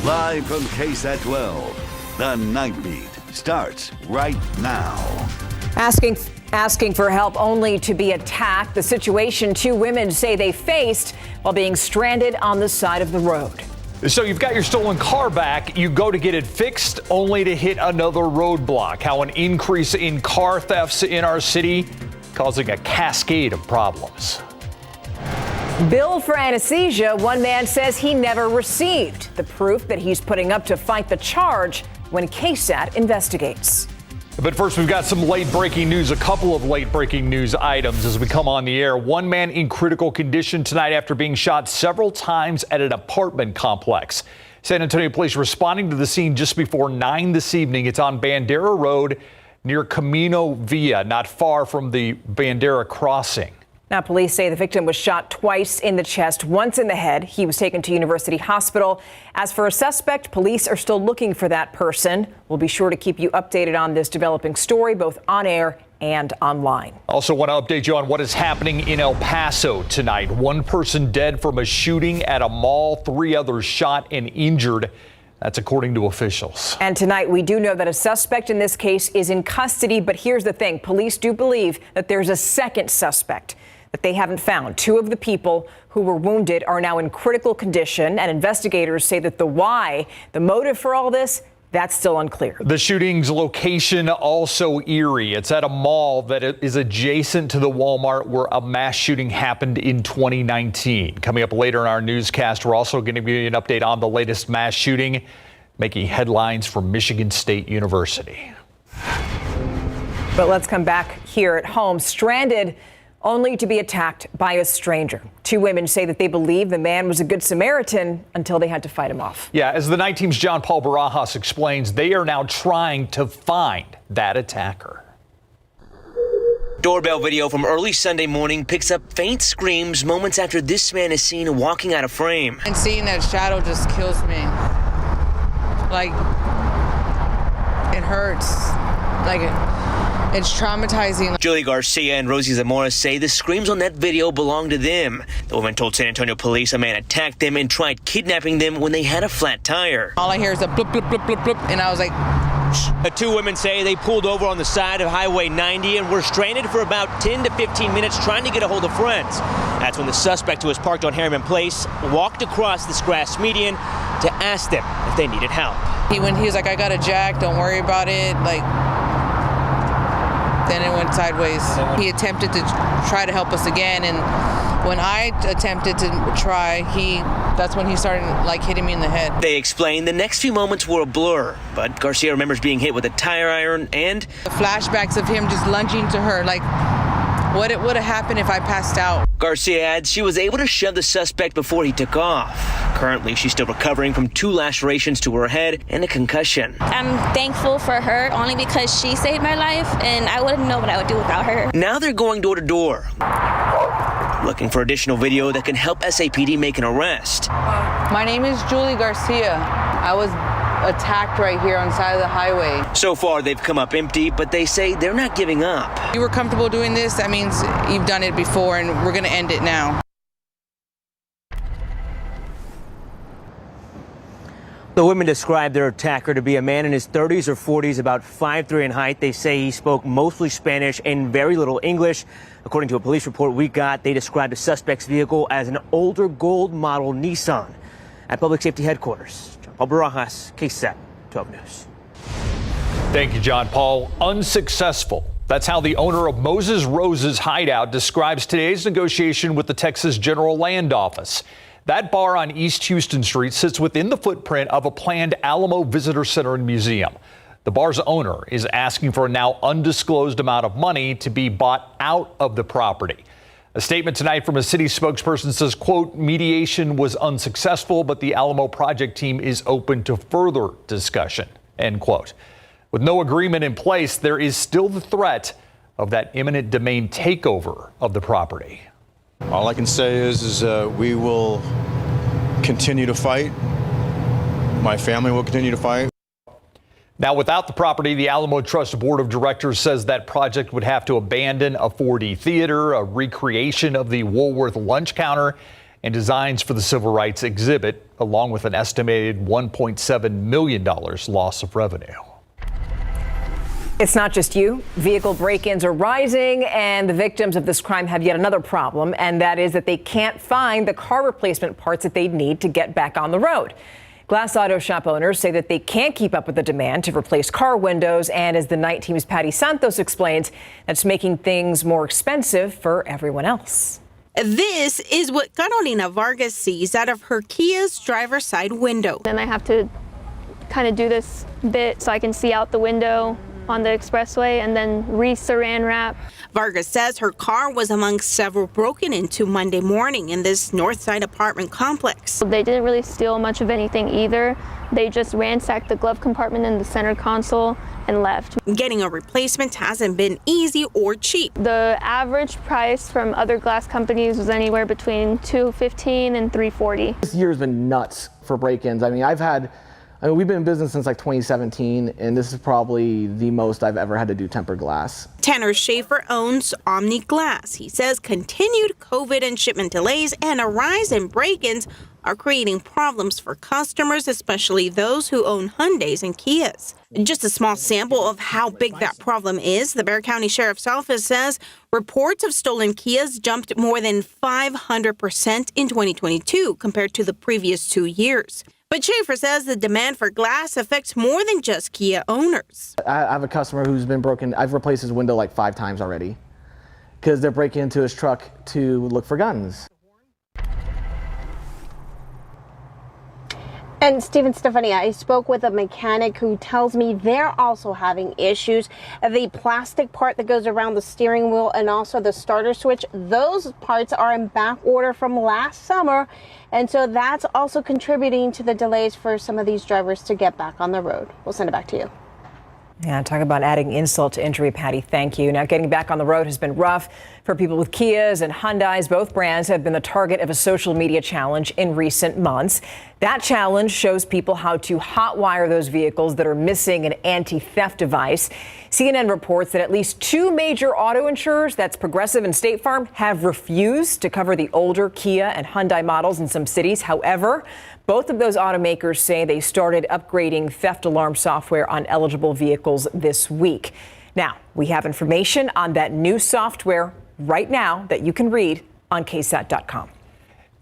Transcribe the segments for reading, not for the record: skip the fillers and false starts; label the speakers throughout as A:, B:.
A: Live from KSAT 12, the Nightbeat starts right now.
B: Asking for help only to be attacked. The situation two women say they faced while being stranded on the side of the road.
C: So you've got your stolen car back. You go to get it fixed only to hit another roadblock. How an increase in car thefts in our city causing a cascade of problems.
B: Billed for anesthesia, one man says he never received. The proof that he's putting up to fight the charge when KSAT investigates.
C: But first, we've got some late breaking news, a couple of late breaking news items as we come on the air. One man in critical condition tonight after being shot several times at an apartment complex. San Antonio police responding to the scene just before 9 this evening. It's on Bandera Road near Camino Villa, not far from the Bandera crossing.
B: Now, police say the victim was shot twice in the chest, once in the head. He was taken to University Hospital. As for a suspect, police are still looking for that person. We'll be sure to keep you updated on this developing story, both on air and online.
C: Also want to update you on what is happening in El Paso tonight. One person dead from a shooting at a mall, 3 others shot and injured. That's according to officials. And tonight,
B: we do know that a suspect in this case is in custody. But here's the thing. Police do believe that there's a second suspect that they haven't found. 2 of the people who were wounded are now in critical condition, and investigators say that the motive for all this, that's still unclear.
C: The shooting's location also eerie. It's at a mall that is adjacent to the Walmart where a mass shooting happened in 2019. Coming up later in our newscast, we're also going to give you an update on the latest mass shooting making headlines from Michigan State University.
B: But let's come back here at home. Stranded only to be attacked by a stranger. 2 women say that they believe the man was a good Samaritan until they had to fight him off.
C: Yeah, as the Night Team's John Paul Barajas explains, they are now trying to find that attacker.
D: Doorbell video from early Sunday morning picks up faint screams moments after this man is seen walking out of frame.
E: And seeing that shadow just kills me. Like, it hurts. Like, it's traumatizing.
D: Julie Garcia and Rosie Zamora say the screams on that video belong to them. The woman told San Antonio police a man attacked them and tried kidnapping them when they had a flat tire.
E: All I hear is a bloop, bloop, bloop, bloop, bloop, and I was like,
D: The 2 women say they pulled over on the side of Highway 90 and were stranded for about 10 to 15 minutes trying to get a hold of friends. That's when the suspect, who was parked on Harriman Place, walked across this grass median to ask them if they needed help.
E: When he was like, I got a jack, don't worry about it, like, then it went sideways. He attempted to try to help us again, and when I attempted to try, that's when he started like hitting me in the head.
D: They explain the next few moments were a blur, but Garcia remembers being hit with a tire iron and
E: the flashbacks of him just lunging to her, like what would have happened if I passed out.
D: Garcia adds she was able to shove the suspect before he took off. Currently, she's still recovering from 2 lacerations to her head and a concussion.
F: I'm thankful for her only because she saved my life, and I wouldn't know what I would do without her.
D: Now they're going door to door, looking for additional video that can help SAPD make an arrest.
E: My name is Julie Garcia. I was attacked right here on the side of the highway.
D: So far, they've come up empty, but they say they're not giving up.
E: You were comfortable doing this, that means you've done it before, and we're going to end it now.
G: The women described their attacker to be a man in his 30s or 40s, about 5'3" in height. They say he spoke mostly Spanish and very little English. According to a police report we got, they described the suspect's vehicle as an older gold model Nissan. At Public Safety Headquarters, John Paul Barajas, KSAT 12 News.
C: Thank you, John Paul. Unsuccessful. That's how the owner of Moses Rose's Hideout describes today's negotiation with the Texas General Land Office. That bar on East Houston Street sits within the footprint of a planned Alamo Visitor Center and Museum. The bar's owner is asking for a now undisclosed amount of money to be bought out of the property. A statement tonight from a city spokesperson says, quote, mediation was unsuccessful, but the Alamo project team is open to further discussion, end quote. With no agreement in place, there is still the threat of that eminent domain takeover of the property.
H: All I can say is we will continue to fight. My family will continue to fight.
C: Now, without the property, the Alamo Trust Board of Directors says that project would have to abandon a 4D theater, a recreation of the Woolworth lunch counter, and designs for the civil rights exhibit, along with an estimated $1.7 million loss of revenue.
B: It's not just you. Vehicle break-ins are rising, and the victims of this crime have yet another problem, and that is that they can't find the car replacement parts that they need to get back on the road. Glass auto shop owners say that they can't keep up with the demand to replace car windows, and as the Night Team's Patty Santos explains, that's making things more expensive for everyone else.
I: This is what Carolina Vargas sees out of her Kia's driver's side window.
J: And I have to kind of do this bit so I can see out the window on the expressway and then re-saran wrap.
I: Vargas says her car was among several broken into Monday morning in this Northside apartment complex.
J: They didn't really steal much of anything either. They just ransacked the glove compartment in the center console and left.
I: Getting a replacement hasn't been easy or cheap.
J: The average price from other glass companies was anywhere between $215 and $340.
K: This year's been nuts for break-ins. I mean, we've been in business since like 2017, and this is probably the most I've ever had to do tempered glass.
I: Tanner Schaefer owns Omni Glass. He says continued COVID and shipment delays and a rise in break-ins are creating problems for customers, especially those who own Hyundais and Kias. Just a small sample of how big that problem is, the Bexar County Sheriff's Office says reports of stolen Kias jumped more than 500% in 2022 compared to the previous 2 years. But Schaefer says the demand for glass affects more than just Kia owners.
K: I have a customer who's been broken. I've replaced his window like 5 times already because they're breaking into his truck to look for guns.
L: And Stephanie, I spoke with a mechanic who tells me they're also having issues. The plastic part that goes around the steering wheel and also the starter switch, those parts are in back order from last summer. And so that's also contributing to the delays for some of these drivers to get back on the road. We'll send it back to you.
B: Yeah, talk about adding insult to injury, Patty. Thank you. Now, getting back on the road has been rough for people with Kias and Hyundais. Both brands have been the target of a social media challenge in recent months. That challenge shows people how to hotwire those vehicles that are missing an anti-theft device. CNN reports that at least 2 major auto insurers, that's Progressive and State Farm, have refused to cover the older Kia and Hyundai models in some cities. However, both of those automakers say they started upgrading theft alarm software on eligible vehicles this week. Now, we have information on that new software right now that you can read on KSAT.com.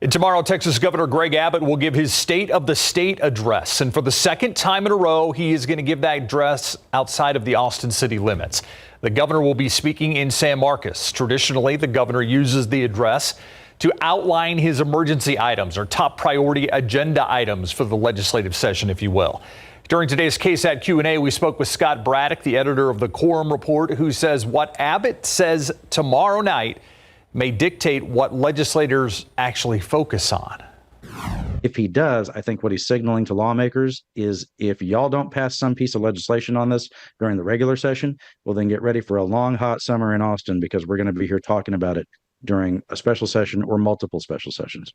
C: And tomorrow, Texas Governor Greg Abbott will give his State of the State address. And for the second time in a row, he is going to give that address outside of the Austin city limits. The governor will be speaking in San Marcos. Traditionally, the governor uses the address to outline his emergency items or top priority agenda items for the legislative session, if you will. During today's KSAT Q&A, we spoke with Scott Braddock, the editor of the Quorum Report, who says what Abbott says tomorrow night may dictate what legislators actually focus on.
M: If he does, I think what he's signaling to lawmakers is if y'all don't pass some piece of legislation on this during the regular session, well, then get ready for a long, hot summer in Austin, because we're going to be here talking about it during a special session or multiple special sessions.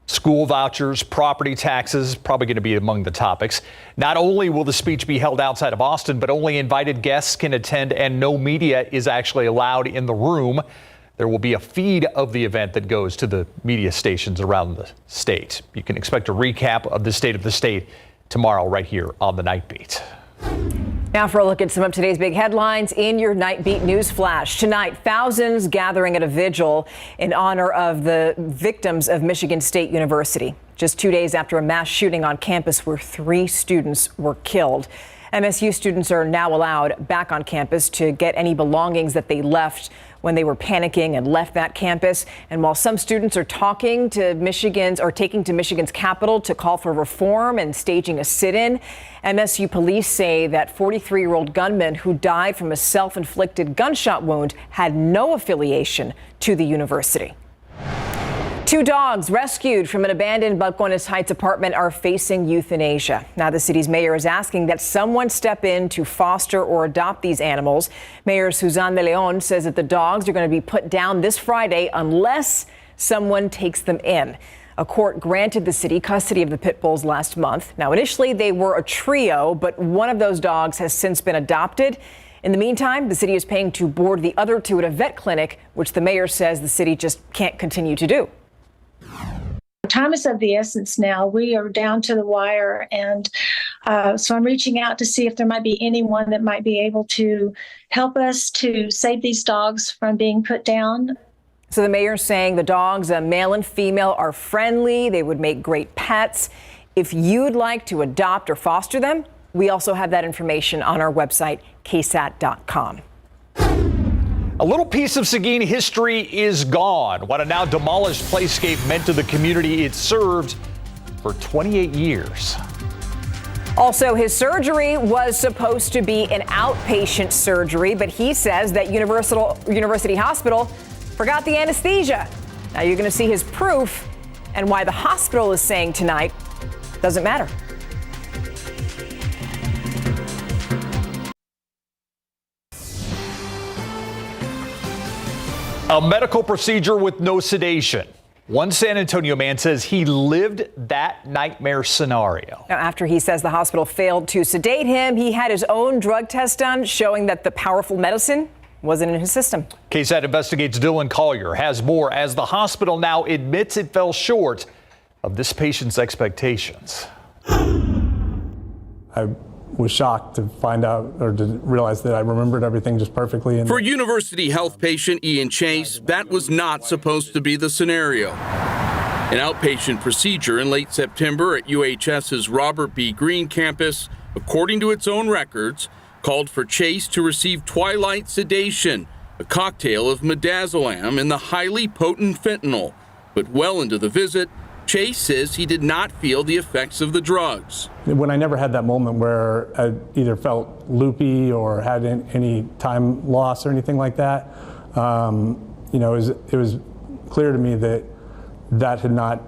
C: School vouchers, property taxes, probably going to be among the topics. Not only will the speech be held outside of Austin, but only invited guests can attend and no media is actually allowed in the room. There will be a feed of the event that goes to the media stations around the state. You can expect a recap of the State of the State tomorrow right here on the Nightbeat.
B: Now for a look at some of today's big headlines in your Nightbeat News Flash. Tonight, thousands gathering at a vigil in honor of the victims of Michigan State University. Just 2 days after a mass shooting on campus where 3 students were killed. MSU students are now allowed back on campus to get any belongings that they left when they were panicking and left that campus. And while some students are taking to Michigan's Capitol to call for reform and staging a sit-in, MSU police say that 43-year-old gunman who died from a self-inflicted gunshot wound had no affiliation to the university. 2 dogs rescued from an abandoned Balcones Heights apartment are facing euthanasia. Now the city's mayor is asking that someone step in to foster or adopt these animals. Mayor Suzanne de Leon says that the dogs are going to be put down this Friday unless someone takes them in. A court granted the city custody of the pit bulls last month. Now initially they were a trio, but one of those dogs has since been adopted. In the meantime, the city is paying to board the other 2 at a vet clinic, which the mayor says the city just can't continue to do.
N: Time is of the essence now. We are down to the wire, and so I'm reaching out to see if there might be anyone that might be able to help us to save these dogs from being put down.
B: So the mayor is saying the dogs, male and female, are friendly. They would make great pets. If you'd like to adopt or foster them, we also have that information on our website, KSAT.com.
C: A little piece of Seguin history is gone. What a now demolished Playscape meant to the community it served for 28 years.
B: Also, his surgery was supposed to be an outpatient surgery, but he says that University Hospital forgot the anesthesia. Now you're going to see his proof and why the hospital is saying tonight doesn't matter.
C: A medical procedure with no sedation. One San Antonio man says he lived that nightmare scenario.
B: Now, after he says the hospital failed to sedate him, he had his own drug test done showing that the powerful medicine wasn't in his system.
C: KSAT Investigates Dylan Collier has more as the hospital now admits it fell short of this patient's expectations.
O: I was shocked to find out or to realize that I remembered everything just perfectly.
P: For University Health patient Ian Chase, that was not supposed to be the scenario. An outpatient procedure in late September at UHS's Robert B. Greene campus, according to its own records, called for Chase to receive twilight sedation, a cocktail of midazolam and the highly potent fentanyl. But well into the visit, Chase says he did not feel the effects of the drugs.
O: When I never had that moment where I either felt loopy or had any time loss or anything like that, it was clear to me that that had not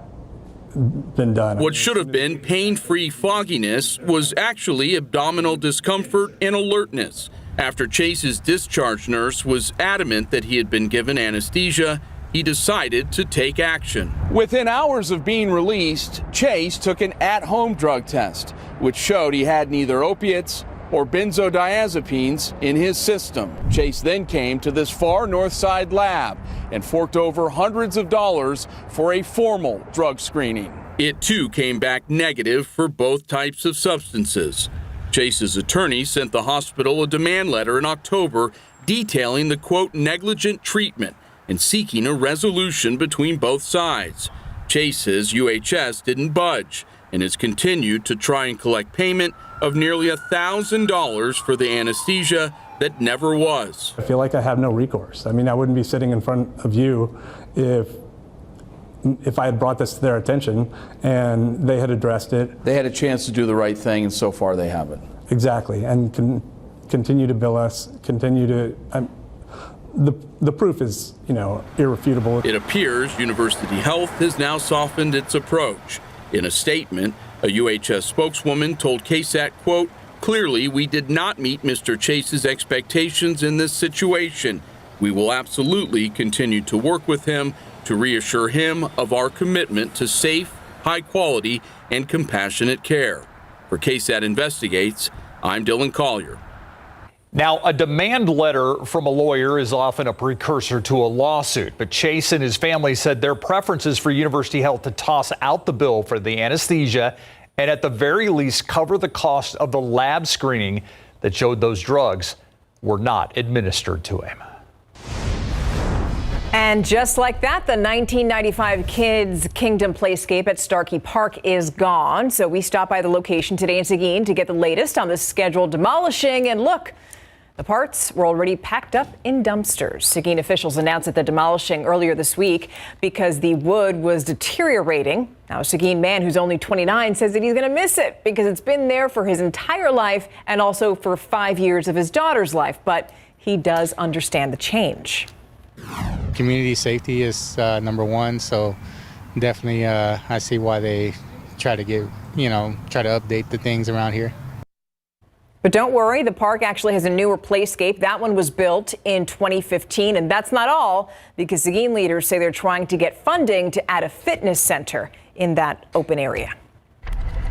O: been done.
P: What should have been pain-free fogginess was actually abdominal discomfort and alertness. After Chase's discharge nurse was adamant that he had been given anesthesia, he decided to take action.
Q: Within hours of being released, Chase took an at-home drug test, which showed he had neither opiates or benzodiazepines in his system. Chase then came to this far north side lab and forked over hundreds of dollars for a formal drug screening.
P: It too came back negative for both types of substances. Chase's attorney sent the hospital a demand letter in October detailing the, quote, negligent treatment and seeking a resolution between both sides. Chase says UHS didn't budge and has continued to try and collect payment of nearly $1,000 for the anesthesia that never was.
O: I feel like I have no recourse. I mean, I wouldn't be sitting in front of you if I had brought this to their attention and they had addressed it.
Q: They had a chance to do the right thing, and so far they haven't.
O: Exactly, and continue to bill us, continue to... The proof is, irrefutable.
P: It appears University Health has now softened its approach. In a statement, a UHS spokeswoman told KSAT, quote, clearly we did not meet Mr. Chase's expectations in this situation. We will absolutely continue to work with him to reassure him of our commitment to safe, high quality, and compassionate care. For KSAT Investigates, I'm Dylan Collier.
C: Now, a demand letter from a lawyer is often a precursor to a lawsuit, but Chase and his family said their preference is for University Health to toss out the bill for the anesthesia and at the very least cover the cost of the lab screening that showed those drugs were not administered to him.
B: And just like that, the 1995 Kids Kingdom Playscape at Starkey Park is gone. So we stopped by the location today in Seguin to get the latest on the scheduled demolishing. And look, the parts were already packed up in dumpsters. Seguin officials announced that the demolishing earlier this week because the wood was deteriorating. Now, a Seguin man who's only 29 says that he's going to miss it because it's been there for his entire life and also for 5 years of his daughter's life. But he does understand the change.
R: Community safety is number one, so definitely I see why they try to update the things around here.
B: But don't worry, the park actually has a newer Playscape. That one was built in 2015, and that's not all, because Seguin leaders say they're trying to get funding to add a fitness center in that open area.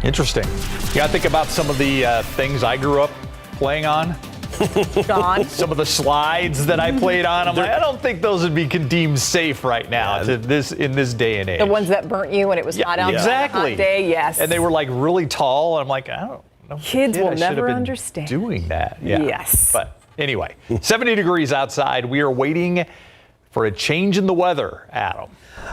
C: Interesting. You got to think about some of the things I grew up playing on.
B: John?
C: Some of the slides that I played on, I'm like, I don't think those would be deemed safe right now in this day and age.
B: The ones that burnt you when it was hot out.
C: Exactly.
B: On a hot day, yes.
C: And they were like really tall. I'm like, I don't know.
B: Kids will
C: I should have
B: never
C: been
B: understand.
C: doing that. Yeah.
B: Yes.
C: But anyway, 70 degrees outside. We are waiting for a change in the weather, Adam.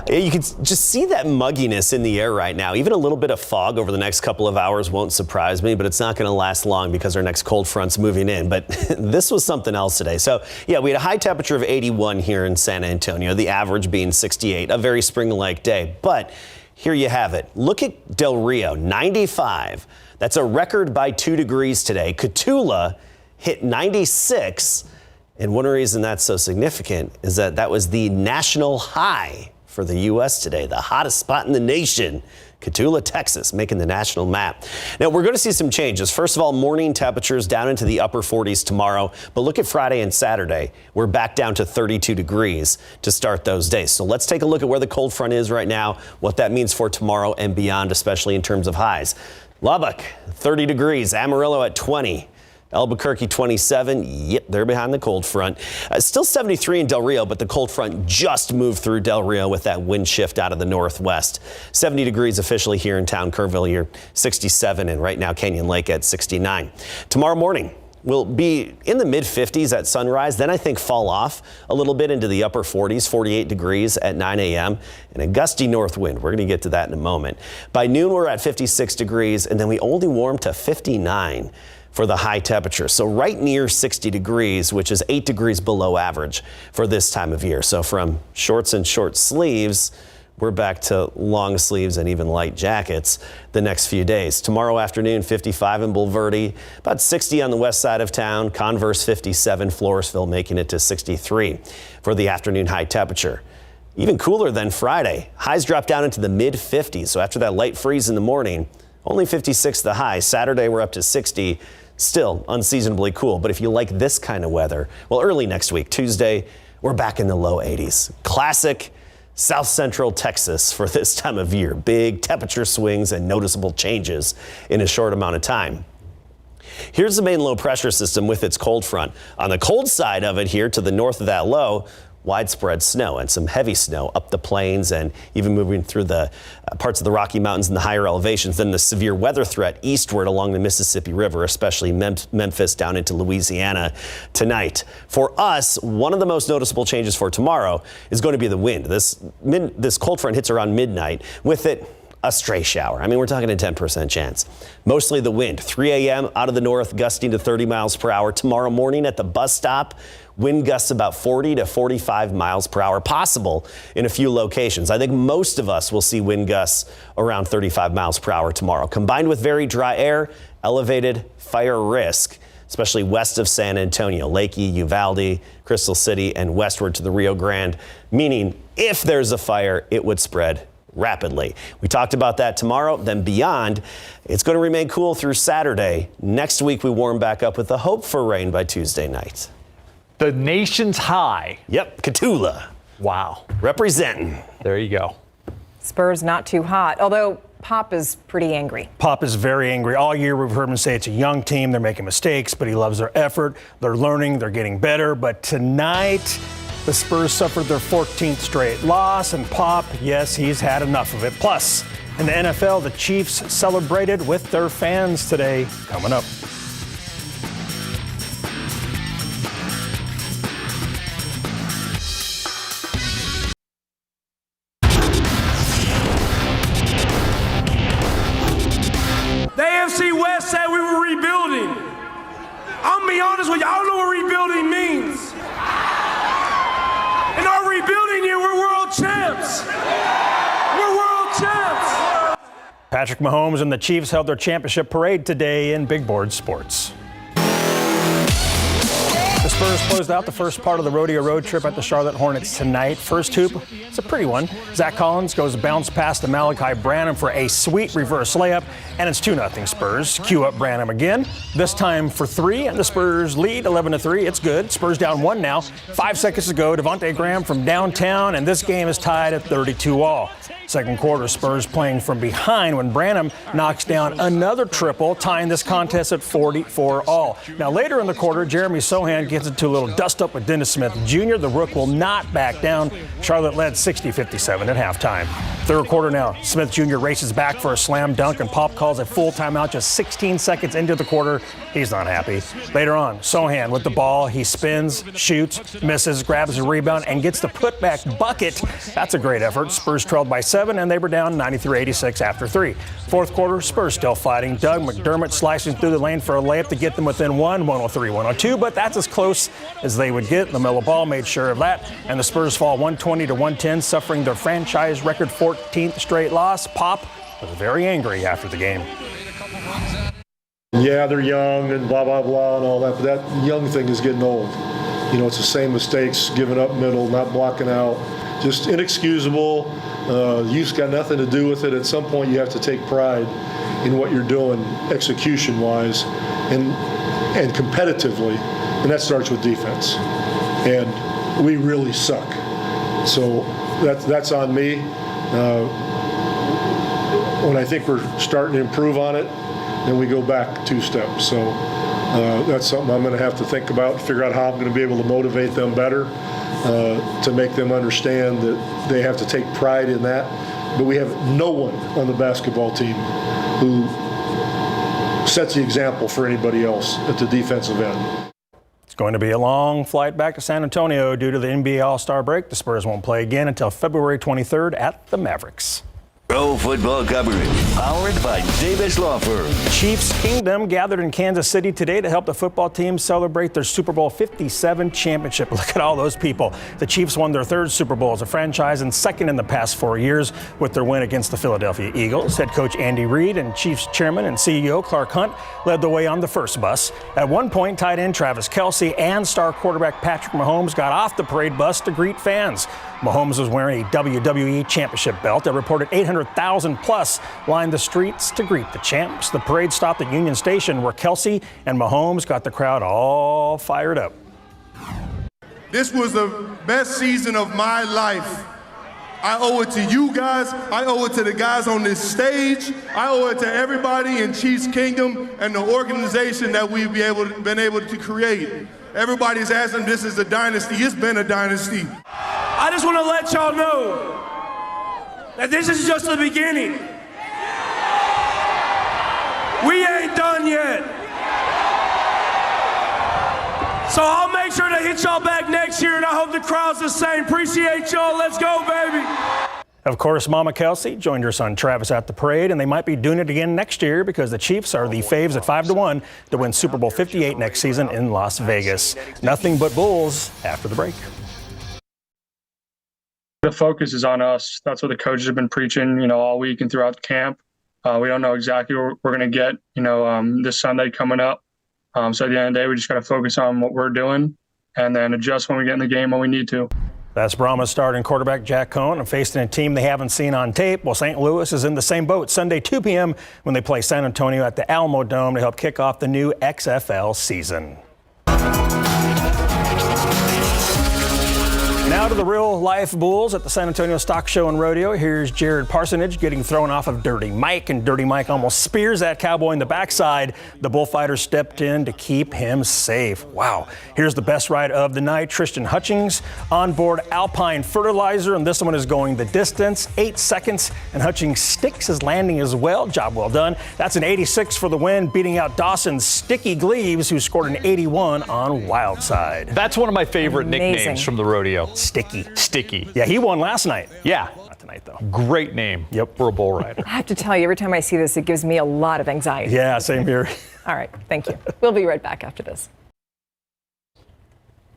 S: Yeah, you can just see that mugginess in the air right now. Even a little bit of fog over the next couple of hours won't surprise me, but it's not going to last long because our next cold front's moving in. But this was something else today. So, yeah, we had a high temperature of 81 here in San Antonio, the average being 68, a very spring-like day. But here you have it. Look at Del Rio, 95. That's a record by 2 degrees today. Cotulla hit 96. And one reason that's so significant is that was the national high for the U.S. today, the hottest spot in the nation. Cotulla, Texas, making the national map. Now, we're going to see some changes. First of all, morning temperatures down into the upper 40s tomorrow. But look at Friday and Saturday. We're back down to 32 degrees to start those days. So let's take a look at where the cold front is right now, what that means for tomorrow and beyond, especially in terms of highs. Lubbock, 30 degrees. Amarillo at 20. Albuquerque 27. Yep, they're behind the cold front. Still 73 in Del Rio, but the cold front just moved through Del Rio with that wind shift out of the northwest. 70 degrees officially here in town. Kerrville, you're 67, and right now Canyon Lake at 69. Tomorrow morning, we'll be in the mid-50s at sunrise, then I think fall off a little bit into the upper 40s, 48 degrees at 9 a.m. and a gusty north wind. We're going to get to that in a moment. By noon, we're at 56 degrees, and then we only warm to 59 for the high temperature. So right near 60 degrees, which is 8 degrees below average for this time of year. So from shorts and short sleeves, we're back to long sleeves and even light jackets the next few days. Tomorrow afternoon, 55 in Bulverde, about 60 on the west side of town. Converse 57, Floresville making it to 63 for the afternoon high temperature. Even cooler than Friday. Highs drop down into the mid 50s. So after that light freeze in the morning, only 56 the high. Saturday, we're up to 60. Still unseasonably cool. But if you like this kind of weather, well, early next week, Tuesday, we're back in the low 80s. Classic South Central Texas for this time of year. Big temperature swings and noticeable changes in a short amount of time. Here's the main low pressure system with its cold front. On the cold side of it here to the north of that low, widespread snow and some heavy snow up the plains and even moving through the parts of the Rocky Mountains and the higher elevations. Then the severe weather threat eastward along the Mississippi River, especially Memphis down into Louisiana tonight. For us, one of the most noticeable changes for tomorrow is going to be the wind. This cold front hits around midnight. With it, a stray shower. I mean, we're talking a 10% chance. Mostly the wind. 3 a.m. out of the north, gusting to 30 miles per hour. Tomorrow morning at the bus stop, wind gusts about 40 to 45 miles per hour, possible in a few locations. I think most of us will see wind gusts around 35 miles per hour tomorrow. Combined with very dry air, elevated fire risk, especially west of San Antonio, Lakey, Uvalde, Crystal City, and westward to the Rio Grande, meaning if there's a fire, it would spread rapidly. We talked about that tomorrow, then beyond. It's going to remain cool through Saturday. Next week, we warm back up with the hope for rain by Tuesday night.
C: The nation's high.
S: Yep, Cotulla.
C: Wow.
S: Representing.
C: There you go.
B: Spurs not too hot, although Pop is pretty angry.
T: Pop is very angry. All year we've heard him say it's a young team, they're making mistakes, but he loves their effort, they're learning, they're getting better. But tonight, the Spurs suffered their 14th straight loss, and Pop, yes, he's had enough of it. Plus, in the NFL, the Chiefs celebrated with their fans today. Coming up.
U: The AFC West said we were rebuilding. I'm gonna be honest with you, I don't know what rebuilding means. In our rebuilding year, we're world champs. We're world champs.
T: Patrick Mahomes and the Chiefs held their championship parade today in Big Board Sports. The Spurs closed out the first part of the rodeo road trip at the Charlotte Hornets tonight. First hoop, it's a pretty one. Zach Collins goes bounce pass to Malachi Branham for a sweet reverse layup, and it's 2-0 Spurs. Cue up Branham again, this time for three, and the Spurs lead 11-3. It's good. Spurs down one now. 5 seconds to go. Devontae Graham from downtown, and this game is tied at 32-all. Second quarter, Spurs playing from behind when Branham knocks down another triple, tying this contest at 44-all. Now, later in the quarter, Jeremy Sohan gets into a little dust-up with Dennis Smith Jr. The Rook will not back down. Charlotte led 60-57 at halftime. Third quarter now, Smith Jr. races back for a slam dunk, and Pop calls a full timeout just 16 seconds into the quarter. He's not happy. Later on, Sohan with the ball. He spins, shoots, misses, grabs a rebound, and gets the putback bucket. That's a great effort. Spurs trailed by 7, and they were down 93-86 after 3. Fourth quarter, Spurs still fighting. Doug McDermott slicing through the lane for a layup to get them within 103-102, but that's as close as they would get. LaMelo Ball made sure of that, and the Spurs fall 120-110, suffering their franchise record 14th straight loss. Pop was very angry after the game.
A: Yeah, they're young and blah, blah, blah and all that, but that young thing is getting old. You know, it's the same mistakes, giving up middle, not blocking out, just inexcusable. Youth's got nothing to do with it. At some point, you have to take pride in what you're doing execution-wise and competitively, and that starts with defense. And we really suck. So that's on me. When I think we're starting to improve on it, then we go back 2 steps. So that's something I'm going to have to think about, figure out how I'm going to be able to motivate them better, to make them understand that they have to take pride in that. But we have no one on the basketball team who sets the example for anybody else at the defensive end.
T: It's going to be a long flight back to San Antonio due to the NBA All-Star break. The Spurs won't play again until February 23rd at the Mavericks.
V: Pro football coverage, powered by Davis Law Firm.
T: Chiefs Kingdom gathered in Kansas City today to help the football team celebrate their Super Bowl 57 championship. Look at all those people. The Chiefs won their 3rd Super Bowl as a franchise and 2nd in the past 4 years with their win against the Philadelphia Eagles. Head coach Andy Reid and Chiefs chairman and CEO Clark Hunt led the way on the first bus. At one point, tight end Travis Kelce and star quarterback Patrick Mahomes got off the parade bus to greet fans. Mahomes was wearing a WWE championship belt. A reported 800,000 plus lined the streets to greet the champs. The parade stopped at Union Station, where Kelce and Mahomes got the crowd all fired up.
U: This was the best season of my life. I owe it to you guys. I owe it to the guys on this stage. I owe it to everybody in Chiefs Kingdom and the organization that we've been able to create. Everybody's asking, this is a dynasty. It's been a dynasty. I just want to let y'all know that this is just the beginning. We ain't done yet. So I'll make sure to hit y'all back next year, and I hope the crowd's the same. Appreciate y'all. Let's go, baby.
T: Of course, Mama Kelce joined her son Travis at the parade, and they might be doing it again next year because the Chiefs are the faves at 5-1 to win Super Bowl 58 next season in Las Vegas. Nothing but Bulls after the break.
W: The focus is on us. That's what the coaches have been preaching, all week and throughout the camp. We don't know exactly what we're going to get, this Sunday coming up. So at the end of the day, we just got to focus on what we're doing and then adjust when we get in the game when we need to.
T: That's Brahma's starting quarterback Jack Cohn, and facing a team they haven't seen on tape. Well, St. Louis is in the same boat Sunday, 2 p.m. when they play San Antonio at the Alamo Dome to help kick off the new XFL season. Now to the real-life Bulls at the San Antonio Stock Show and Rodeo. Here's Jared Parsonage getting thrown off of Dirty Mike, and Dirty Mike almost spears that cowboy in the backside. The bullfighter stepped in to keep him safe. Wow. Here's the best ride of the night. Tristan Hutchings on board Alpine Fertilizer, and this one is going the distance, 8 seconds, and Hutchings sticks his landing as well. Job well done. That's an 86 for the win, beating out Dawson's Sticky Gleaves, who scored an 81 on Wildside.
C: That's one of my favorite nicknames from the rodeo.
T: Sticky. Yeah, he won last night.
C: Yeah.
T: Not tonight, though.
C: Great name.
T: Yep.
C: For a bull rider.
B: I have to tell you, every time I see this, it gives me a lot of anxiety.
T: Yeah, same here.
B: All right. Thank you. We'll be right back after this.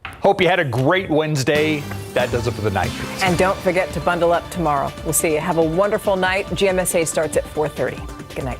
C: Hope you had a great Wednesday. That does it for the Nightbeat.
B: And don't forget to bundle up tomorrow. We'll see you. Have a wonderful night. GMSA starts at 4:30. Good night.